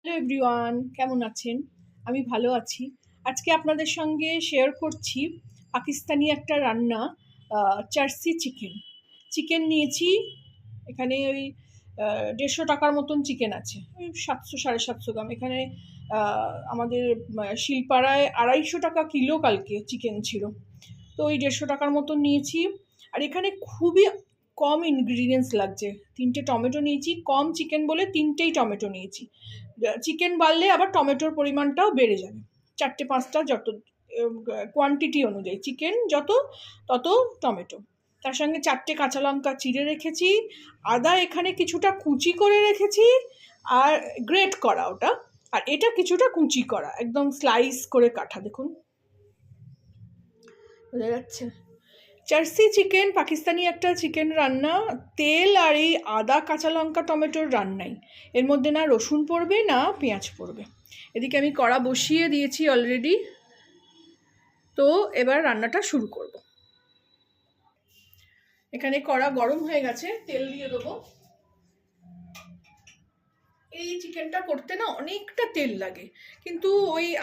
Hello everyone, কেমন আছেন? আমি ভালো আছি। আজকে আপনাদের সঙ্গে শেয়ার করছি পাকিস্তানি একটা রান্না, চার্সি চিকেন। চিকেন নিয়েছি, এখানে ওই 150 টাকার মতন চিকেন আছে, ওই 700 750 গ্রাম। এখানে আমাদের শিলপাড়ায় 250 টাকা কিলো কালকে চিকেন ছিল, তো ওই 150 টাকার মতন নিয়েছি। আর এখানে খুবই কম ইনগ্রিডিয়েন্টস লাগছে। 3টে টমেটো নিয়েছি, কম চিকেন বলে 3টেই টমেটো নিয়েছি। চিকেন বাড়লে আবার টমেটোর পরিমাণটাও বেড়ে যাবে। 4টে 5টা যত কোয়ান্টিটি অনুযায়ী চিকেন যত তত টমেটো। তার সঙ্গে 4টে কাঁচা লঙ্কা চিড়ে রেখেছি, আদা এখানে কিছুটা কুচি করে রেখেছি, আর গ্রেট করা ওটা, আর এটা কিছুটা কুচি করা, একদম স্লাইস করে কাটা। দেখুন, বোঝা যাচ্ছে। চার্সি চিকেন পাকিস্তানি একটা চিকেন রান্না, তেল আর এই আদা কাঁচা লঙ্কা টমেটোর রান্নাই। এর মধ্যে না রসুন পড়বে না পেঁয়াজ পড়বে। এদিকে আমি কড়া বসিয়ে দিয়েছি অলরেডি, তো এবার রান্নাটা শুরু করব। এখানে কড়া গরম হয়ে গেছে, তেল দিয়ে দেবো। এই চিকেনটা করতে না অনেকটা তেল লাগে, কিন্তু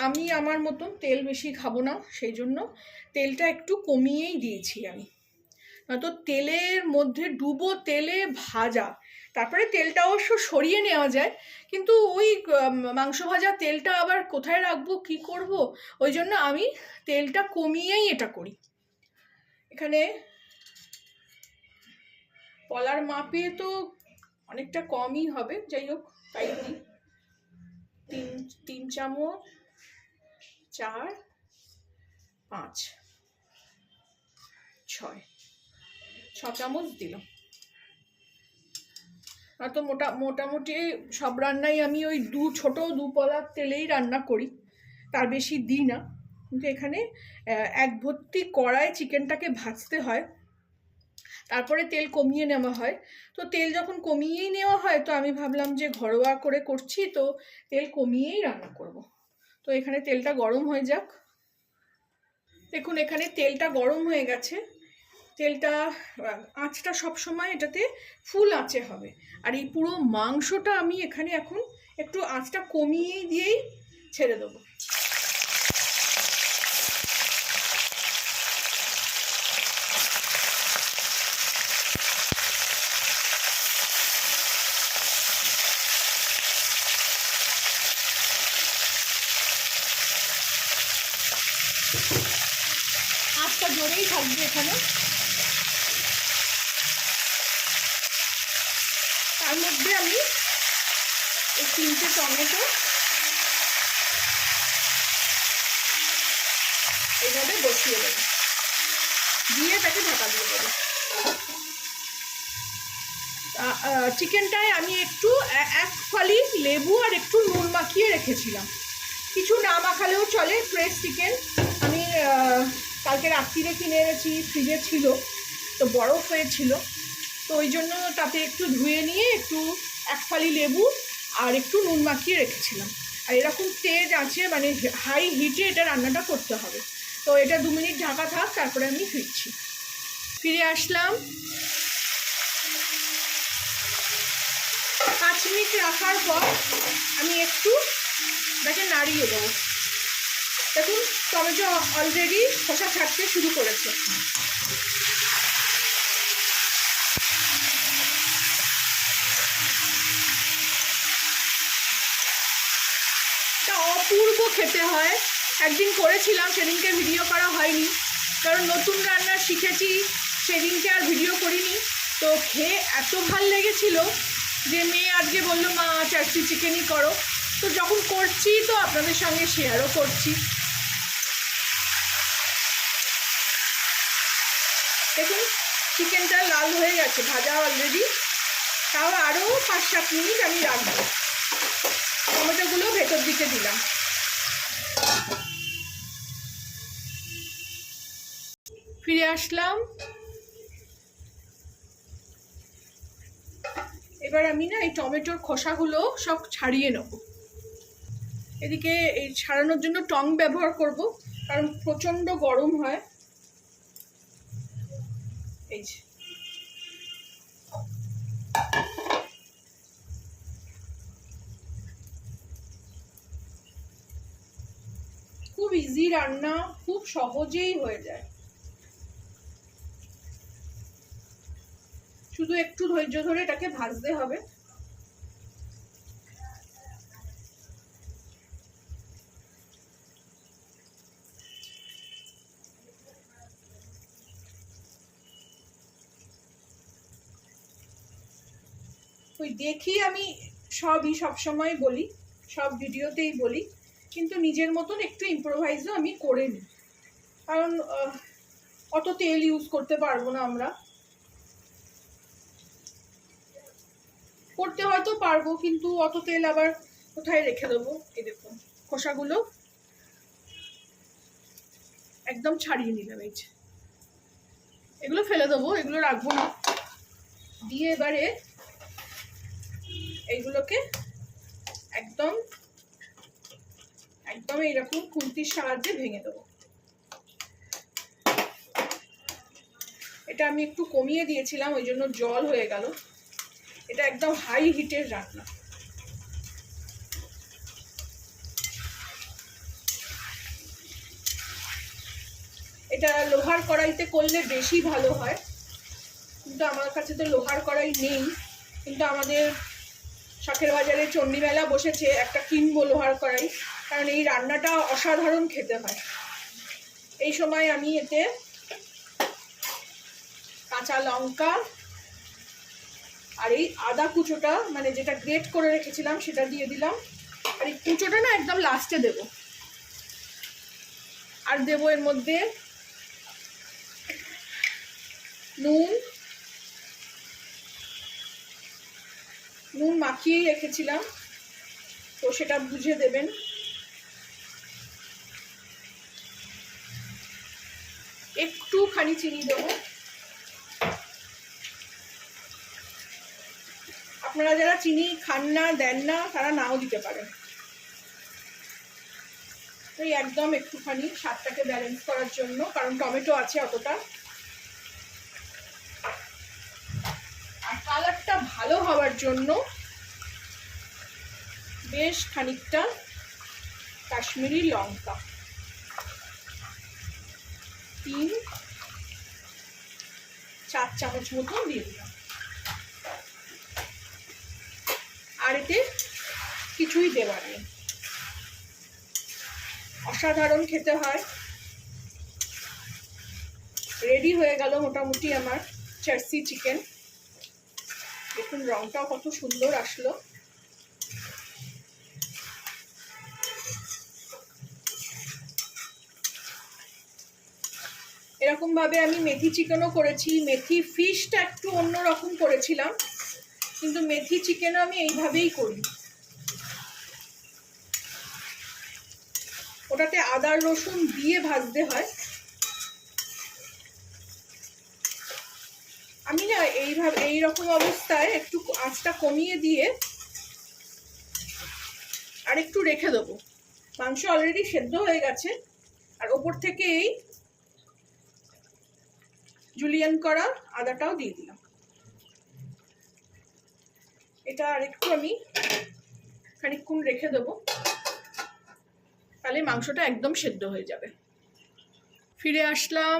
আমি আমার মতন তেল বেশি খাবো না, সেই জন্য তেলটা একটু কমিয়েই দিয়েছি আমি। তো তেলের মধ্যে ডুবো তেলে ভাজা, তারপরে তেলটা অবশ্য সরিয়ে নেওয়া যায়, কিন্তু ওই মাংস ভাজা তেলটা আবার কোথায় রাখবো, কি করব, ওই জন্য আমি তেলটা কমিয়েই এটা করি। এখানে পলার মাপে তো অনেকটা কমই হবে, যাই হোক তাই দিই। 3 চামচ, 4, 5, 6 চামচ দিলাম। তো মোটামুটি সব রান্নাই আমি ওই ছোট 2 পলার তেলেই রান্না করি, তার বেশি দিই না। কিন্তু এখানে 1 ভর্তি কড়াই চিকেনটাকে ভাজতে হয়, তারপরে তেল কমিয়ে নেওয়া হয়। তো তেল যখন কমিয়েই নেওয়া হয়, তো আমি ভাবলাম যে ঘরোয়া করে করছি, তো তেল কমিয়েই রান্না করব। তো এখানে তেলটা গরম হয়ে যাক। দেখুন, এখানে তেলটা গরম হয়ে গেছে। তেলটা আঁচটা সবসময় এটাতে ফুল আঁচে হবে। আর এই পুরো মাংসটা আমি এখানে এখন একটু আঁচটা কমিয়েই দিয়েই ছেড়ে দেবো। আঁচটা জোরেই থাকবে এখানে। তার মধ্যে আমি এই 3টে টমেটো এইভাবে বসিয়ে দেবো, দিয়ে তাকে ঢাকা দিয়ে দেবো। চিকেনটায় আমি একটু 1 ফালি লেবু আর একটু নুন মাখিয়ে রেখেছিলাম। কিছু না মাখালেও চলে, ফ্রেশ চিকেন। আমি কালকে রাত্রিরে কিনে এনেছি, ফ্রিজে ছিল, তো বরফ হয়েছিল, তো ওই জন্য তাতে একটু ধুয়ে নিয়ে একটু 1 ফালি লেবু আর একটু নুন মাখিয়ে রেখেছিলাম। আর এরকম তেজ আছে, মানে হাই হিটে এটা রান্নাটা করতে হবে। তো এটা 2 মিনিট ঢাকা থাক, তারপরে আমি ফিরে আসলাম। 5 মিনিট রাখার পর আমি একটু তাকে নাড়িয়ে দেবো। দেখুন, টমেটো অলরেডি খোসা ছাড়তে শুরু করেছে। এটা অপূর্ব খেতে হয়। একদিন করেছিলাম, সেদিনকে ভিডিও করা হয়নি, কারণ নতুন রান্না শিখেছি, সেদিনকে আর ভিডিও করিনি। তো খেয়ে এত ভাল লেগেছিল যে মেয়ে আজকে বললো, মা চার্সি চিকেনই করো। তো যখন করছি তো আপনাদের সঙ্গে শেয়ারও করছি। দেখুন, চিকেনটা লাল হয়ে গেছে, ভাজা অলরেডি। তাও আরও 5-7 মিনিট আমি রাখবো। টমেটোগুলো ভেতর দিকে দিলাম। ফিরে আসলাম। এবার আমি না এই টমেটোর খোসাগুলো সব ছাড়িয়ে নেব। এদিকে এই ছাড়ানোর জন্য টং ব্যবহার করব, কারণ প্রচণ্ড গরম হয়। এই যে ইজি রান্না, খুব সহজেই হয়ে যায়। শুধু একটু ধৈর্য ধরে এটাকে ভাজতে হবে। ওই দেখি আমি সবসময় বলি, সব ভিডিওতেই বলি, কিন্তু নিজের মতন একটু ইম্প্রোভাইজও আমি করে নিই, কারণ অত তেল ইউজ করতে পারবো না আমরা। করতে হয়তো পারবো, কিন্তু অত তেল আবার কোথায় রেখে দেবো। এই দেখুন খোসাগুলো একদম ছাড়িয়ে নিলাম, এই যে এগুলো ফেলে দেবো, এগুলো রাখবো না। দিয়ে এবারে এইগুলোকে একদম একদম এইরকম খুন্তির সাহায্যে ভেঙে দেবো। এটা আমি একটু কমিয়ে দিয়েছিলাম, ওই জন্য জল হয়ে গেল। এটা একদম হাই হিটের রান্না। এটা লোহার কড়াইতে করলে বেশি ভালো হয়, কিন্তু আমার কাছে তো লোহার কড়াই নেই। কিন্তু আমাদের শাকের বাজারে চণ্ডীমেলা বসেছে, একটা কিনবো লোহার কড়াই, কারণ এই রান্নাটা অসাধারণ খেতে হয়। এই সময় আমি এতে কাঁচা লঙ্কা আর এই আদা কুচোটা, মানে যেটা গ্রেট করে রেখেছিলাম সেটা দিয়ে দিলাম। আর এই কুচোটা না একদম লাস্টে দেব। আর দেবো এর মধ্যে নুন মাখিয়েই রেখেছিলাম, তো সেটা বুঝে দেবেন। একটুখানি চিনি দেবো। আপনারা যারা চিনি খান না, দেন না, তারা নাও দিতে পারেন। এই একদম একটুখানি স্বাদটাকে ব্যালেন্স করার জন্য, কারণ টমেটো আছে অতটা। আর কালারটা ভালো হওয়ার জন্য বেশ খানিকটা কাশ্মীরি লঙ্কা, 3-4 চামচ মতো দিয়ে দিলাম। আর এতে কিছুই দেওয়ার নেই, অসাধারণ খেতে হয়। রেডি হয়ে গেল মোটামুটি আমার চার্সি চিকেন। দেখুন রংটাও কত সুন্দর আসলো। এরকম ভাবে আমি মেথি চিকেনও করেছি। মেথি ফিশটা একটু অন্যরকম করেছিলাম, কিন্তু মেথি চিকেনও আমি এইভাবেই করি। ওটাতে আদা রসুন দিয়ে ভাজতে হয়। আমি না এইরকম অবস্থায় একটু আঁচটা কমিয়ে দিয়ে আর একটু রেখে দেবো। মাংস অলরেডি সেদ্ধ হয়ে গেছে, আর ওপর থেকে এই জুলিয়ান করা আদাটাও দিয়ে দিলাম। এটা আর একটু আমি খানিকক্ষণ রেখে দেবো, তাহলে মাংসটা একদম সেদ্ধ হয়ে যাবে। ফিরে আসলাম,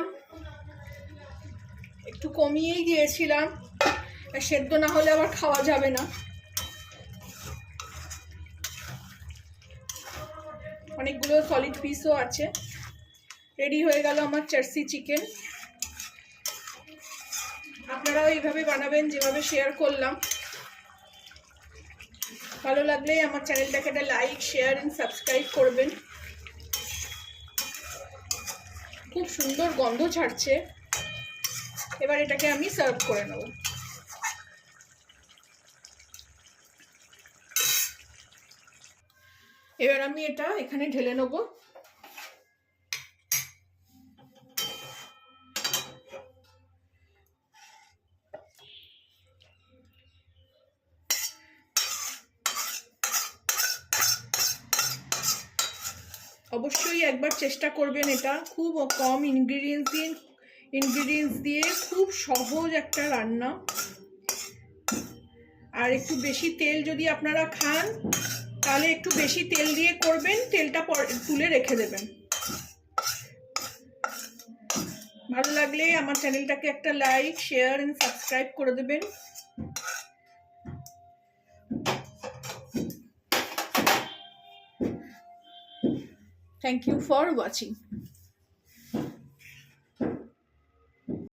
একটু কমিয়েই দিয়েছিলাম, সেদ্ধ না হলে আবার খাওয়া যাবে না। অনেকগুলো সলিড পিসও আছে। রেডি হয়ে গেল আমার চার্সি চিকেন। আপনারাও এইভাবে বানাবেন যেভাবে শেয়ার করলাম। ভালো লাগলে আমার চ্যানেলটাকে একটা লাইক, শেয়ার এন্ড সাবস্ক্রাইব করবেন। খুব সুন্দর গন্ধ ছাড়ছে। এবার এটাকে আমি সার্ভ করে নেব। এবার আমি এটা এখানে ঢেলে নেব। অবশ্যই একবার চেষ্টা করবেন। এটা খুব কম ইনগ্রিডিয়েন্টস দিয়ে খুব সহজ একটা রান্না। আর একটু বেশি তেল যদি আপনারা খান, তাহলে একটু বেশি তেল দিয়ে করবেন, তেলটা তুলে রেখে দেবেন। ভালো লাগলে আমার চ্যানেলটাকে একটা লাইক, শেয়ার এন্ড সাবস্ক্রাইব করে দেবেন। Thank you for watching.